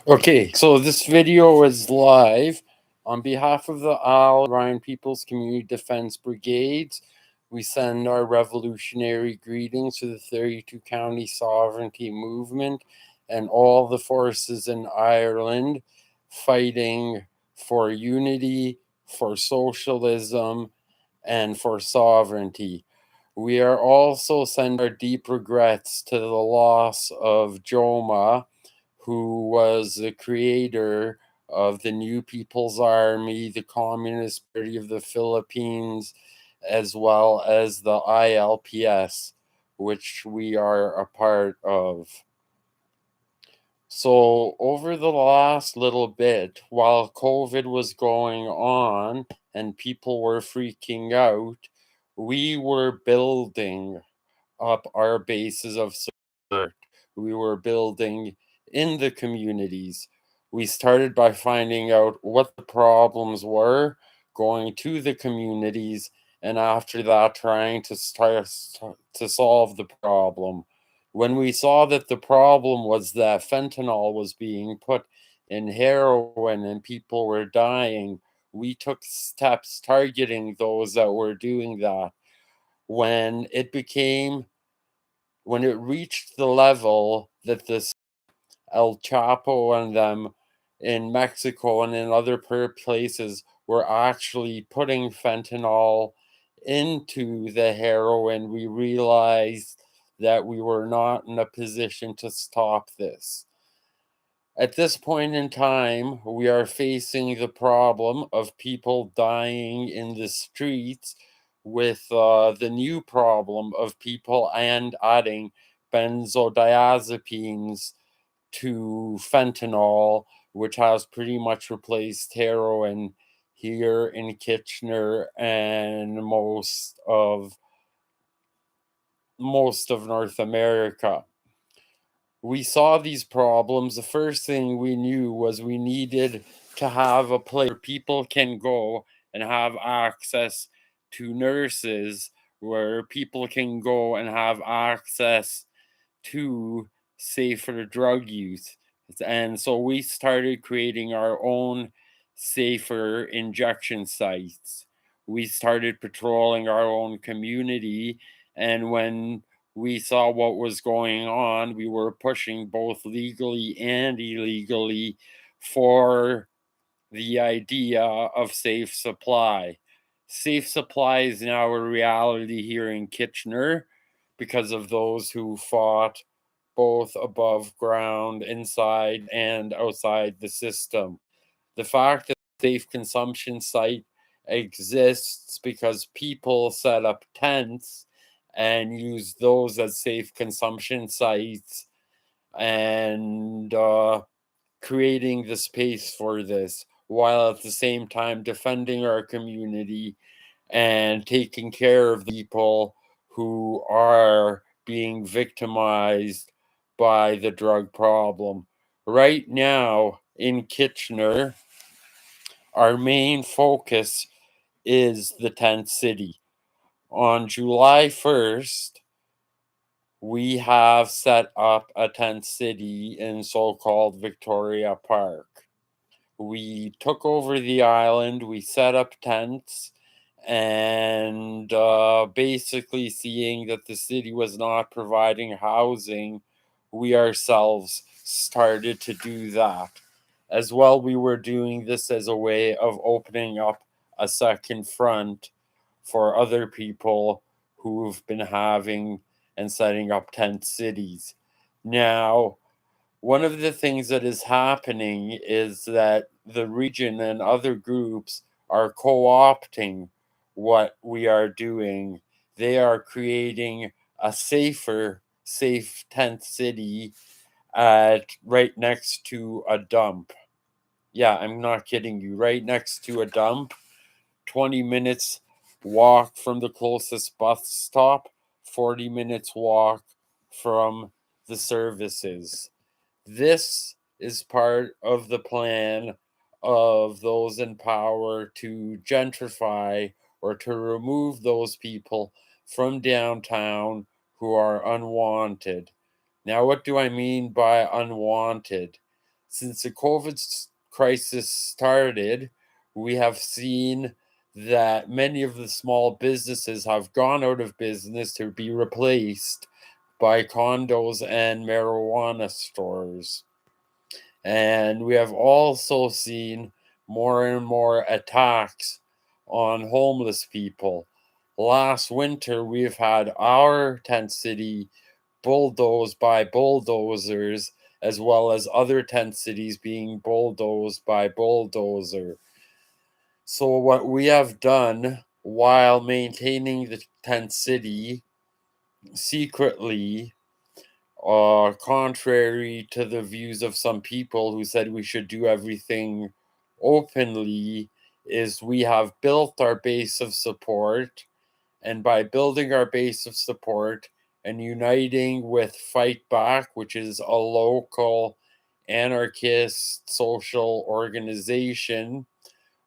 Okay, so this video is live. On behalf of the Ryan People's Community Defense Brigades, we send our revolutionary greetings to the 32 County Sovereignty Movement and all the forces in Ireland fighting for unity, for socialism, and for sovereignty. We are also sending our deep regrets to the loss of Joma, who was the creator of the New People's Army, the Communist Party of the Philippines, as well as the ILPS, which we are a part of. So, over the last little bit, while COVID was going on and people were freaking out, we were building up our bases of support. We were building in the communities. We started by finding out what the problems were, going to the communities, and after that, trying to start to solve the problem. When we saw that the problem was that fentanyl was being put in heroin and people were dying, we took steps targeting those that were doing that. When it became when it reached the level that this El Chapo and them in Mexico and in other places were actually putting fentanyl into the heroin, we realized that we were not in a position to stop this. At this point in time, we are facing the problem of people dying in the streets with the new problem of people and adding benzodiazepines to fentanyl, which has pretty much replaced heroin here in Kitchener and most of North America. We saw these problems. The first thing we knew was we needed to have a place where people can go and have access to nurses, where people can go and have access to safer drug use. And so we started creating our own safer injection sites. We started patrolling our own community. And when we saw what was going on, we were pushing both legally and illegally for the idea of safe supply. Safe supply is now a reality here in Kitchener because of those who fought both above ground, inside, and outside the system. The fact that safe consumption site exists because people set up tents and use those as safe consumption sites and creating the space for this while at the same time defending our community and taking care of the people who are being victimized by the drug problem. Right now in Kitchener, our main focus is the tent city. On July 1st, we have set up a tent city in so called Victoria Park. We took over the island, we set up tents, and basically seeing that the city was not providing housing, we ourselves started to do that. As well, we were doing this as a way of opening up a second front for other people who've been having and setting up tent cities. Now, one of the things that is happening is that the region and other groups are co opting what we are doing. They are creating a safe tent city right next to a dump. Yeah, I'm not kidding you. Right next to a dump, 20 minutes walk from the closest bus stop, 40 minutes walk from the services. This is part of the plan of those in power to gentrify or to remove those people from downtown who are unwanted. Now, what do I mean by unwanted? Since the COVID crisis started, we have seen that many of the small businesses have gone out of business to be replaced by condos and marijuana stores. And we have also seen more and more attacks on homeless people. Last winter, we've had our tent city bulldozed by bulldozers, as well as other tent cities being bulldozed by bulldozer. So, what we have done while maintaining the tent city secretly, contrary to the views of some people who said we should do everything openly, is we have built our base of support. And by building our base of support and uniting with Fight Back, which is a local anarchist social organization,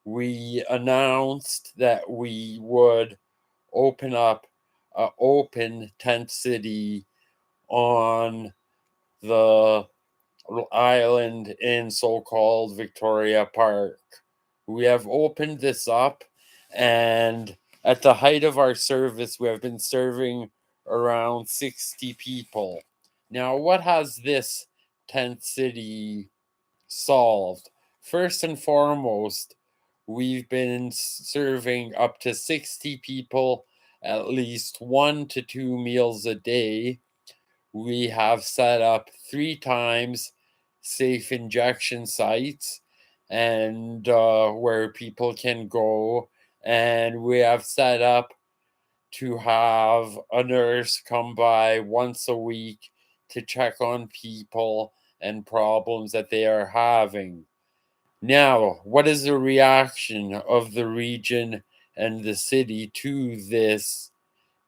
we announced that we would open up an open tent city on the island in so-called Victoria Park. We have opened this up, and at the height of our service, we have been serving around 60 people. Now, what has this tent city solved? First and foremost, we've been serving up to 60 people at least 1 to 2 meals a day. We have set up 3 times safe injection sites and where people can go, and we have set up to have a nurse come by once a week to check on people and problems that they are having. Now, what is the reaction of the region and the city to this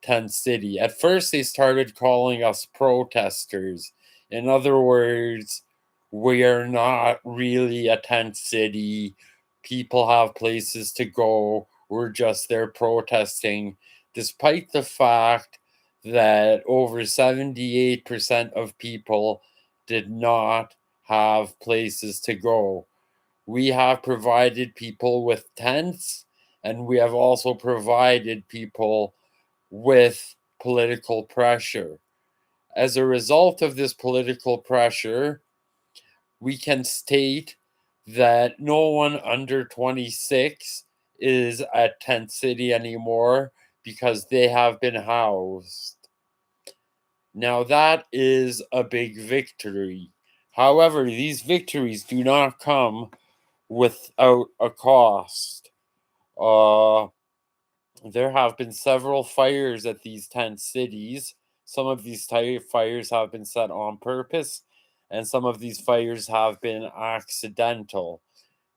tent city? At first, they started calling us protesters. In other words, we are not really a tent city. People have places to go. We're just there protesting, despite the fact that over 78% of people did not have places to go. We have provided people with tents, and we have also provided people with political pressure. As a result of this political pressure, we can state that no one under 26 is at Tent City anymore because they have been housed. Now, that is a big victory. However, these victories do not come without a cost. There have been several fires at these tent cities. Some of these fires have been set on purpose, and some of these fires have been accidental.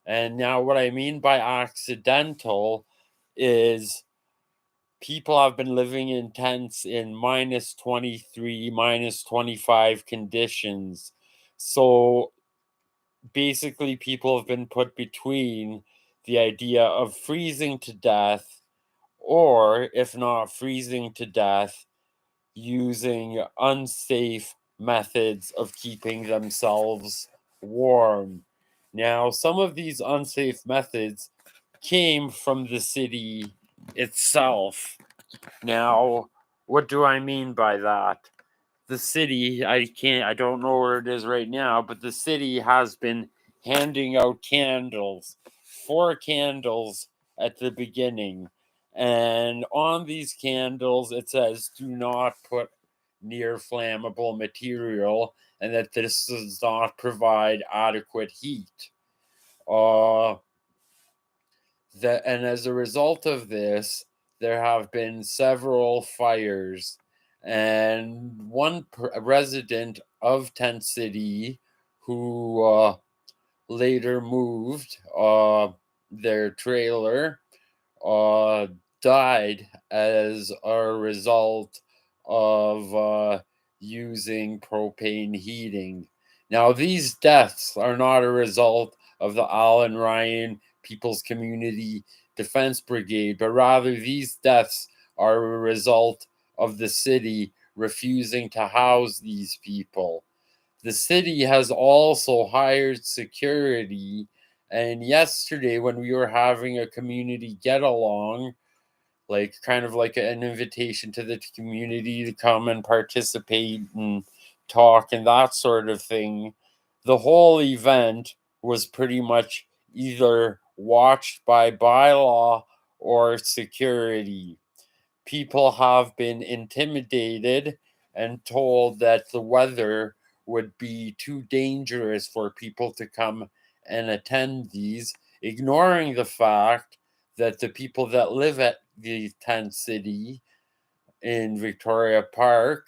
And now, what I mean by accidental is people have been living in tents in minus 23, minus 25 conditions. So basically, people have been put between the idea of freezing to death, or if not freezing to death, using unsafe methods of keeping themselves warm. Now, some of these unsafe methods came from the city itself. Now, what do I mean by that? The city, I don't know where it is right now, but the city has been handing out candles, 4 candles at the beginning. And on these candles, it says, do not put near flammable material, and that this does not provide adequate heat. And as a result of this, there have been several fires, and one resident of Tent City who later moved their trailer died as a result of using propane heating. Now, these deaths are not a result of the Alan Ryan People's Community Defense Brigade, but rather these deaths are a result of the city refusing to house these people. The city has also hired security. And yesterday, when we were having a community get along, like kind of like an invitation to the community to come and participate and talk and that sort of thing, the whole event was pretty much either watched by bylaw or security. People have been intimidated and told that the weather would be too dangerous for people to come and attend these, ignoring the fact that the people that live at the tent city in Victoria Park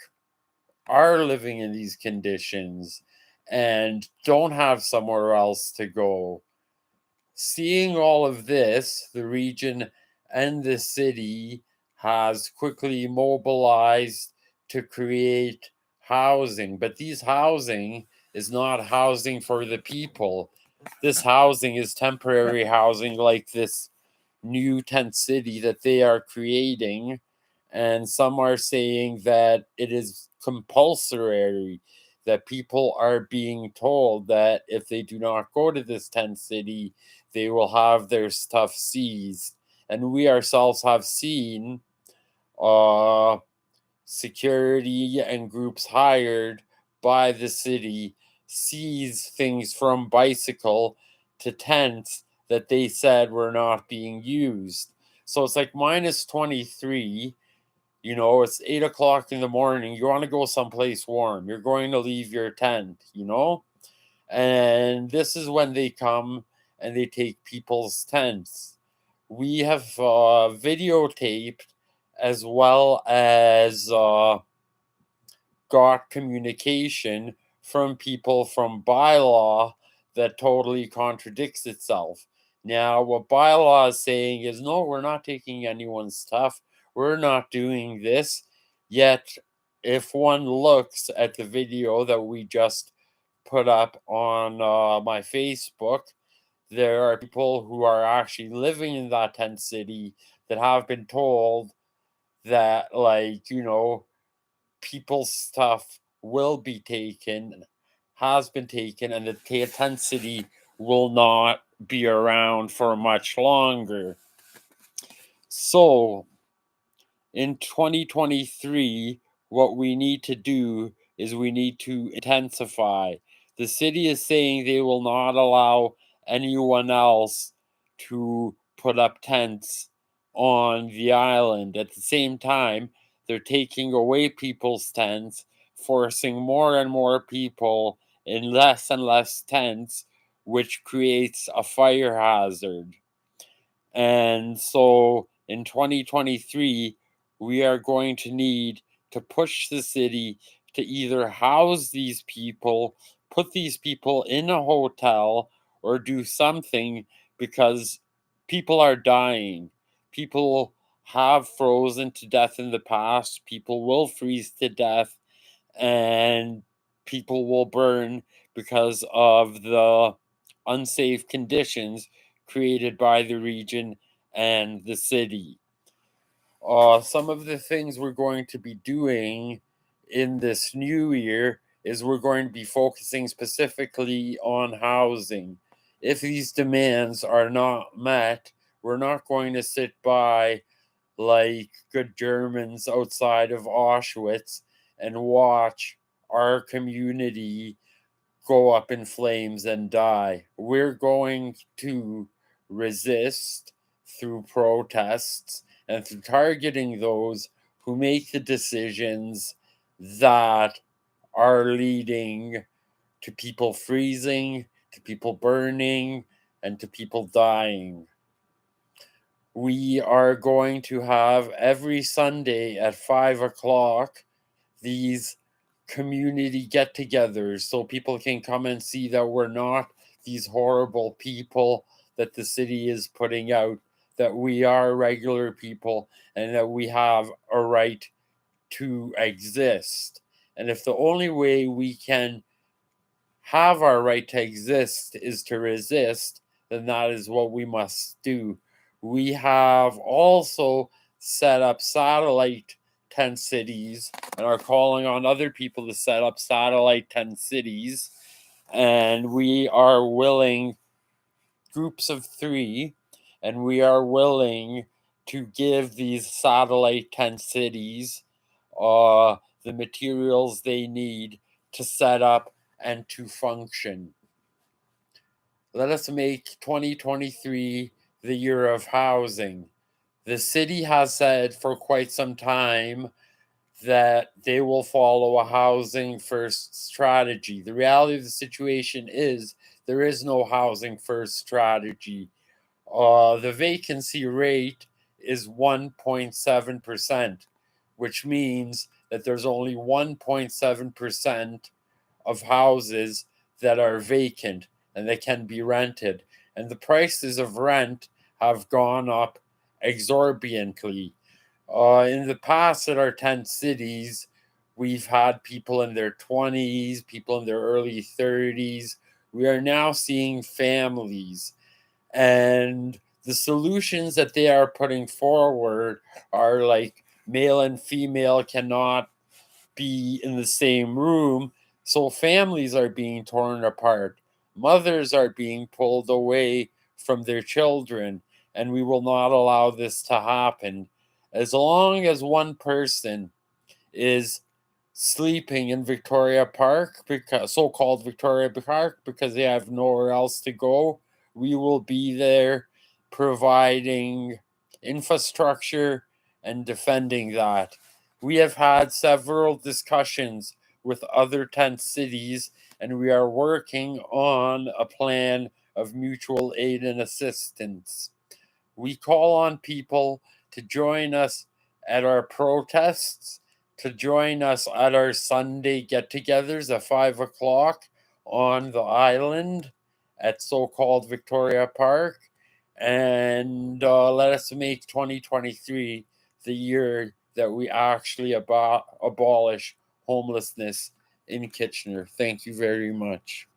are living in these conditions and don't have somewhere else to go. Seeing all of this, the region and the city has quickly mobilized to create housing, but these housing is not housing for the people. This housing is temporary housing, like this new tent city that they are creating. And some are saying that it is compulsory, that people are being told that if they do not go to this tent city, they will have their stuff seized. And we ourselves have seen uh, security and groups hired by the city seize things from bicycle to tents that they said were not being used. So it's like minus 23. You know, it's 8 o'clock in the morning. You want to go someplace warm. You're going to leave your tent, you know? And this is when they come and they take people's tents. We have videotaped as well as got communication from people from bylaw that totally contradicts itself. Now, what bylaw is saying is no, we're not taking anyone's stuff. We're not doing this. Yet, if one looks at the video that we just put up on my Facebook, there are people who are actually living in that tent city that have been told that, like, you know, people's stuff will be taken, has been taken, and the tent city will not be around for much longer. So, in 2023, what we need to do is we need to intensify. The city is saying they will not allow anyone else to put up tents on the island. At the same time, they're taking away people's tents, forcing more and more people in less and less tents, which creates a fire hazard. And so in 2023, we are going to need to push the city to either house these people, put these people in a hotel, or do something, because people are dying. People have frozen to death in the past. People will freeze to death, and people will burn because of the unsafe conditions created by the region and the city. Some of the things we're going to be doing in this new year is we're going to be focusing specifically on housing. If these demands are not met, we're not going to sit by like good Germans outside of Auschwitz and watch our community go up in flames and die. We're going to resist through protests and through targeting those who make the decisions that are leading to people freezing, to people burning, and to people dying. We are going to have every Sunday at 5 o'clock these community get togethers so people can come and see that we're not these horrible people that the city is putting out, that we are regular people and that we have a right to exist. And if the only way we can have our right to exist is to resist, then that is what we must do. We have also set up satellite tent cities and are calling on other people to set up satellite tent cities. And we are willing, groups of 3, and we are willing to give these satellite tent cities the materials they need to set up and to function. Let us make 2023 the year of housing. The city has said for quite some time that they will follow a housing first strategy. The reality of the situation is there is no housing first strategy. The vacancy rate is 1.7%, which means that there's only 1.7% of houses that are vacant and they can be rented. And the prices of rent have gone up exorbitantly. In the past, at our tent cities, we've had people in their 20s, people in their early 30s. We are now seeing families. And the solutions that they are putting forward are like male and female cannot be in the same room. So families are being torn apart. Mothers are being pulled away from their children. And we will not allow this to happen. As long as one person is sleeping in Victoria Park, because so-called Victoria Park, because they have nowhere else to go, we will be there providing infrastructure and defending that. We have had several discussions with other tent cities, and we are working on a plan of mutual aid and assistance. We call on people to join us at our protests, to join us at our Sunday get-togethers at 5 o'clock on the island at so-called Victoria Park, and let us make 2023 the year that we actually abolish homelessness in Kitchener. Thank you very much.